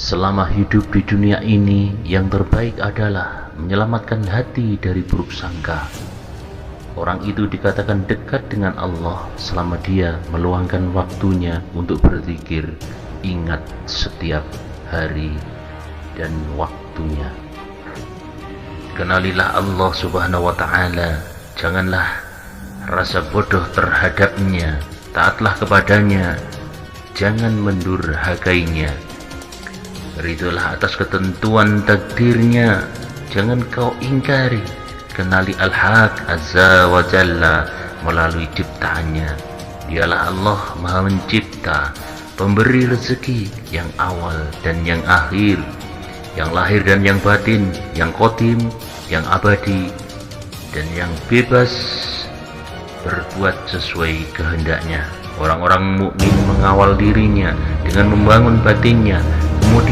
Selama hidup di dunia ini, yang terbaik adalah menyelamatkan hati dari buruk sangka. Orang itu dikatakan dekat dengan Allah selama dia meluangkan waktunya untuk berzikir, ingat setiap hari dan waktunya. Kenalilah Allah Subhanahu wa Ta'ala, janganlah rasa bodoh terhadapnya, taatlah kepadanya, jangan mendurhakainya. Ridholah atas ketentuan takdirnya, jangan kau ingkari. Kenali Al-Haq Azza wa Jalla melalui ciptaannya. Dialah Allah Maha Mencipta, pemberi rezeki yang awal dan yang akhir, yang lahir dan yang batin, yang qadim, yang abadi, dan yang bebas berbuat sesuai kehendaknya. Orang-orang mukmin mengawal dirinya dengan membangun batinnya, kemudian